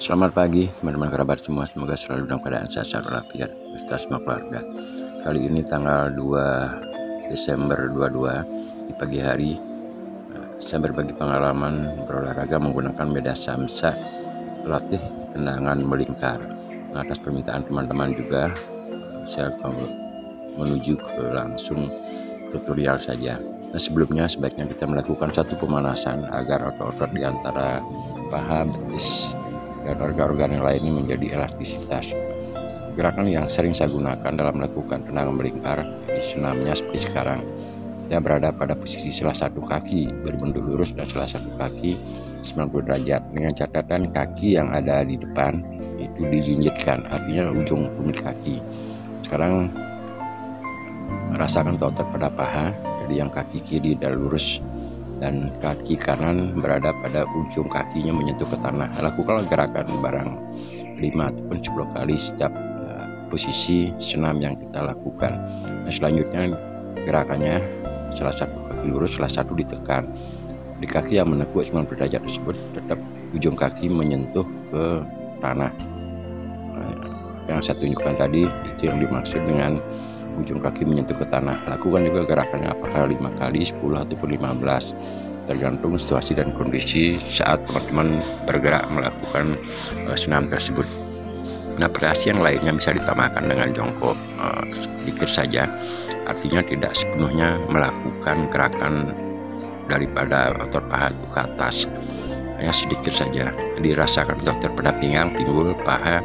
Selamat pagi teman-teman kerabat semua, semoga selalu dalam keadaan sehat walafiat beserta semua keluarga. Kali ini tanggal 2 Desember 22 di pagi hari, saya berbagi pengalaman berolahraga menggunakan media samsa pelatih tendangan melingkar. Nah, atas permintaan teman-teman juga, saya akan menuju ke langsung tutorial saja. Nah, sebelumnya sebaiknya kita melakukan satu pemanasan agar otot-otot di antara paha, betis, dan organ-organ yang lainnya menjadi elastisitas. Gerakan yang sering saya gunakan dalam melakukan tendangan melingkar di senamnya seperti sekarang. Kita berada pada posisi salah satu kaki berbentuk lurus dan salah satu kaki 90 derajat, dengan catatan kaki yang ada di depan itu dijinjitkan, artinya ujung tumit kaki. Sekarang rasakan otot pada paha, jadi yang kaki kiri dan lurus dan kaki kanan berada pada ujung kakinya menyentuh ke tanah. Lakukanlah gerakan barang 5 ataupun 10 kali setiap posisi senam yang kita lakukan. Nah, selanjutnya gerakannya salah satu kaki lurus, salah satu ditekan. Di kaki yang menekuk 90 derajat tersebut tetap ujung kaki menyentuh ke tanah. Nah, yang saya tunjukkan tadi itu yang dimaksud dengan ujung kaki menyentuh ke tanah. Lakukan juga gerakannya apakah 5 kali, 10 ataupun 15, tergantung situasi dan kondisi saat teman-teman bergerak melakukan senam tersebut. Nah, variasi yang lainnya bisa ditambahkan dengan jongkok sedikit saja, artinya tidak sepenuhnya melakukan gerakan daripada otot paha itu ke atas, hanya sedikit saja. Dirasakan otot pada pinggang, pinggul, paha,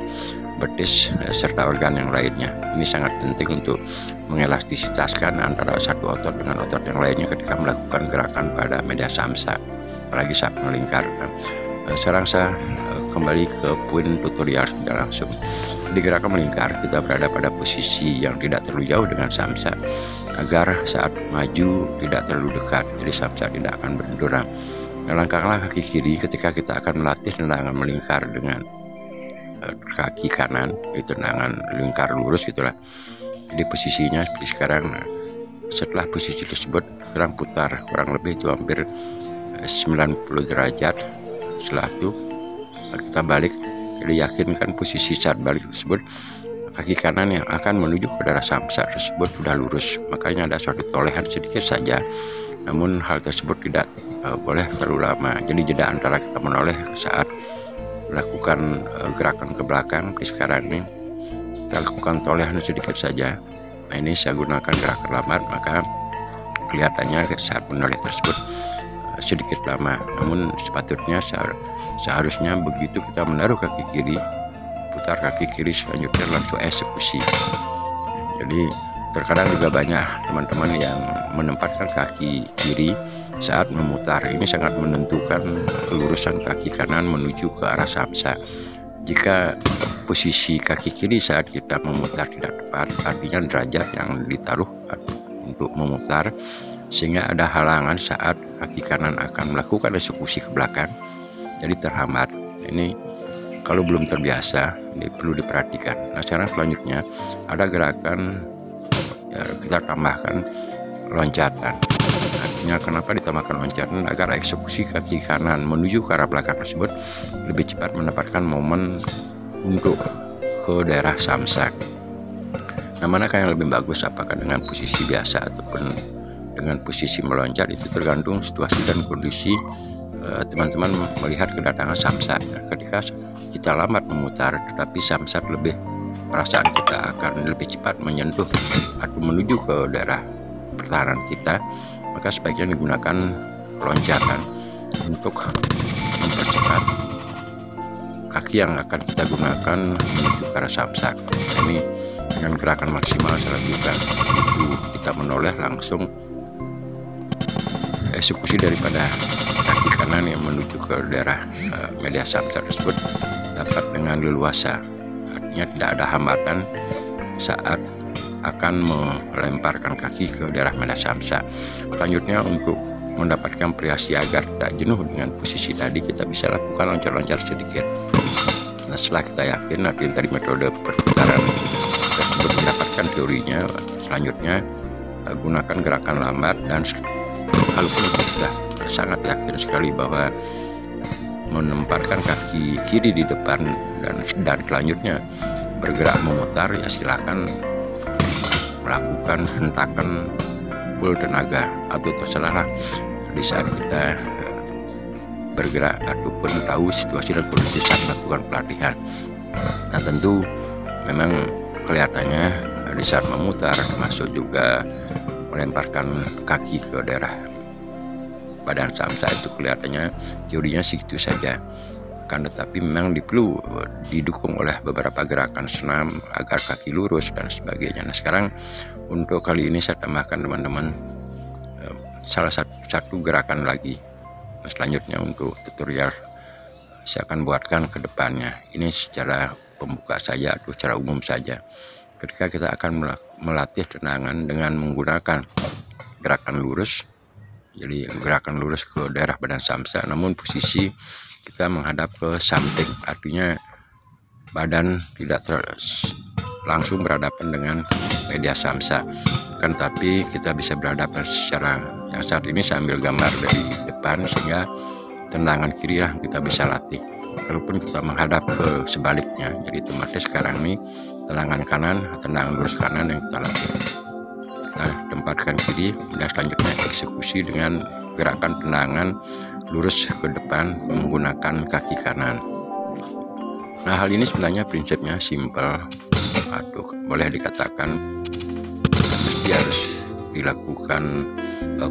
betis, serta organ yang lainnya. Ini sangat penting untuk mengelastisitaskan antara satu otot dengan otot yang lainnya ketika melakukan gerakan pada media samsa, apalagi saat melingkar. Sekarang saya kembali ke poin tutorial sudah langsung. Di gerakan melingkar kita berada pada posisi yang tidak terlalu jauh dengan samsa agar saat maju tidak terlalu dekat, jadi samsa tidak akan benturan. Langkahlah kaki kiri ketika kita akan melatih tendangan melingkar dengan kaki kanan, itu tendangan lingkar lurus gitulah. Jadi posisinya seperti sekarang. Setelah posisi tersebut sekarang putar kurang lebih itu hampir 90 derajat. Setelah itu kita balik, jadi yakinkan posisi saat balik tersebut kaki kanan yang akan menuju ke daerah samsa tersebut sudah lurus. Makanya ada suatu tolehan sedikit saja, namun hal tersebut tidak boleh terlalu lama. Jadi jeda antara kita menoleh saat melakukan gerakan ke belakang di sekarang ini, kita lakukan tolehan sedikit saja. Nah, ini saya gunakan gerakan lambat, maka kelihatannya saat menoleh tersebut sedikit lama, namun sepatutnya seharusnya begitu kita menaruh kaki kiri, putar kaki kiri, selanjutnya langsung eksekusi. Jadi terkadang juga banyak teman-teman yang menempatkan kaki kiri saat memutar. Ini sangat menentukan kelurusan kaki kanan menuju ke arah samsa. Jika posisi kaki kiri saat kita memutar tidak tepat, artinya derajat yang ditaruh untuk memutar, sehingga ada halangan saat kaki kanan akan melakukan eksekusi ke belakang, jadi terhambat. Ini kalau belum terbiasa, ini perlu diperhatikan. Nah, sekarang selanjutnya ada gerakan kita tambahkan loncatan. Artinya kenapa ditambahkan loncatan? Agar eksekusi kaki kanan menuju ke arah belakang tersebut lebih cepat mendapatkan momen untuk ke daerah samsa. Nah, manakah yang lebih bagus, apakah dengan posisi biasa ataupun dengan posisi meloncat? Itu tergantung situasi dan kondisi teman-teman melihat kedatangan samsat. Ketika kita lambat memutar tetapi samsat lebih, perasaan kita akan lebih cepat menyentuh atau menuju ke daerah pertahanan kita, maka sebaiknya digunakan loncatan untuk mempercepat kaki yang akan kita gunakan menuju ke arah samsak. Ini dengan gerakan maksimal saya lakukan, itu kita menoleh langsung eksekusi daripada kaki kanan yang menuju ke daerah media samsa tersebut dapat dengan leluasa, artinya tidak ada hambatan saat akan melemparkan kaki ke daerah media samsa. Selanjutnya, untuk mendapatkan variasi agar tidak jenuh dengan posisi tadi, kita bisa lakukan loncat-loncat sedikit. Nah, setelah kita yakin dari metode perputaran tersebut mendapatkan teorinya, selanjutnya gunakan gerakan lambat. Dan kalaupun sudah sangat yakin sekali bahwa menempatkan kaki kiri di depan dan selanjutnya bergerak memutar, ya silakan melakukan hentakan full tenaga atau terserah di saat kita bergerak ataupun tahu situasi dan kondisi saat melakukan pelatihan. Nah tentu memang kelihatannya di saat memutar termasuk juga melemparkan kaki ke daerah badan samsa itu kelihatannya teorinya segitu saja, kan tetapi memang perlu didukung oleh beberapa gerakan senam agar kaki lurus dan sebagainya. Nah sekarang untuk kali ini saya tambahkan teman-teman salah satu gerakan lagi. Selanjutnya untuk tutorial saya akan buatkan ke depannya. Ini secara pembuka saja atau secara umum saja. Ketika kita akan melatih tendangan dengan menggunakan gerakan lurus, jadi gerakan lurus ke daerah badan samsa, namun posisi kita menghadap ke samping, artinya badan tidak langsung berhadapan dengan media samsa, kan tapi kita bisa berhadapan secara yang saat ini saya ambil gambar dari depan sehingga tendangan kiri lah kita bisa latih, walaupun kita menghadap ke sebaliknya, jadi otomatis sekarang ini tendangan kanan, tendangan lurus kanan yang kita latih. Nah tempatkan kiri dan selanjutnya eksekusi dengan gerakan tendangan lurus ke depan menggunakan kaki kanan. Nah hal ini sebenarnya prinsipnya simpel, atau boleh dikatakan mesti harus dilakukan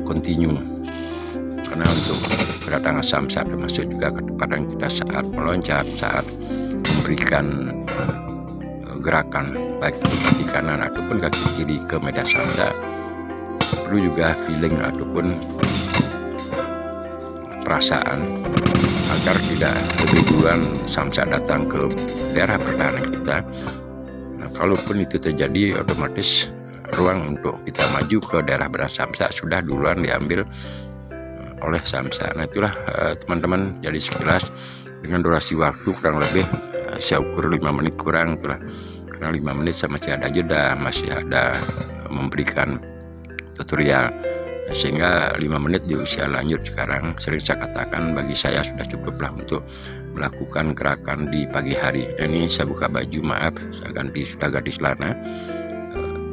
kontinu, karena untuk kedatangan samsa termasuk juga kecepatan kita saat meloncat, saat memberikan gerakan baik kaki kanan ataupun kaki kiri ke media samsa, perlu juga feeling ataupun perasaan agar tidak lebih duluan samsa datang ke daerah pertahanan kita. Nah, kalaupun itu terjadi, otomatis ruang untuk kita maju ke daerah badan samsa sudah duluan diambil oleh samsa. Nah itulah teman-teman, jadi sekilas dengan durasi waktu kurang lebih saya ukur 5 menit kurang, itulah karena 5 menit saya masih ada jeda, masih ada memberikan tutorial, sehingga 5 menit di usia lanjut sekarang sering saya katakan bagi saya sudah cukuplah untuk melakukan gerakan di pagi hari. Dan ini saya buka baju, maaf, saya sudah ganti celana,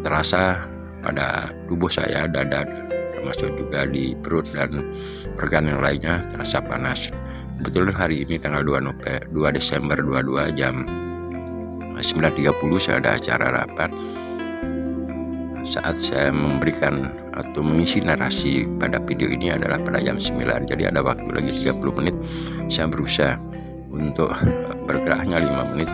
terasa pada tubuh saya, dada termasuk juga di perut dan organ yang lainnya terasa panas. Kebetulan hari ini tanggal 2 Desember 22 jam 9.30 saya ada acara rapat. Saat saya memberikan atau mengisi narasi pada video ini adalah pada jam 9, jadi ada waktu lagi 30 menit. Saya berusaha untuk bergeraknya 5 menit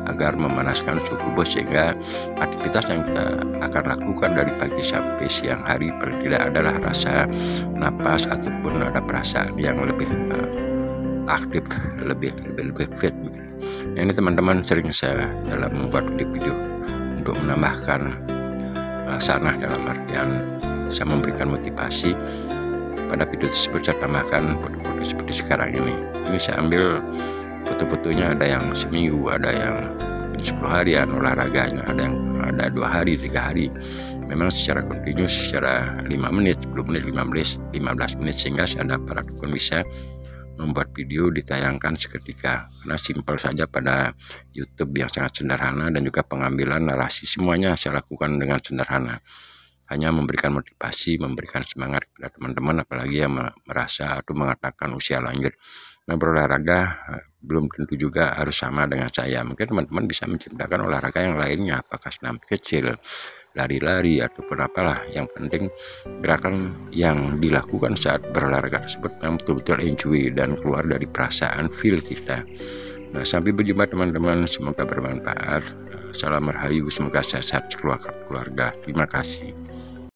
agar memanaskan suhu tubuh, sehingga aktivitas yang kita akan lakukan dari pagi sampai siang hari paling tidak adalah rasa napas ataupun ada perasaan yang lebih aktif, lebih fit. Nah, ini teman-teman sering saya dalam membuat video untuk menambahkan sanah, dalam artian saya memberikan motivasi. Pada video tersebut saya tambahkan foto-foto seperti sekarang ini. Ini saya ambil foto-fotonya, ada yang seminggu, ada yang 10 harian olahraganya, ada 2 hari, 3 hari. Memang secara kontinu, secara 5 menit, 10 menit, 15 menit, sehingga saya dapat pun bisa membuat video ditayangkan seketika, karena simpel saja pada YouTube yang sangat sederhana, dan juga pengambilan narasi semuanya saya lakukan dengan sederhana, hanya memberikan motivasi, memberikan semangat kepada teman-teman, apalagi yang merasa atau mengatakan usia lanjut. Nah, berolahraga belum tentu juga harus sama dengan saya, mungkin teman-teman bisa menciptakan olahraga yang lainnya, apakah senam kecil, lari-lari ataupun apalah, yang penting gerakan yang dilakukan saat berolahraga tersebut yang betul-betul enjoy dan keluar dari perasaan feel kita. Nah, sampai berjumpa teman-teman, semoga bermanfaat. Salam rahayu, semoga sehat keluarga. Terima kasih.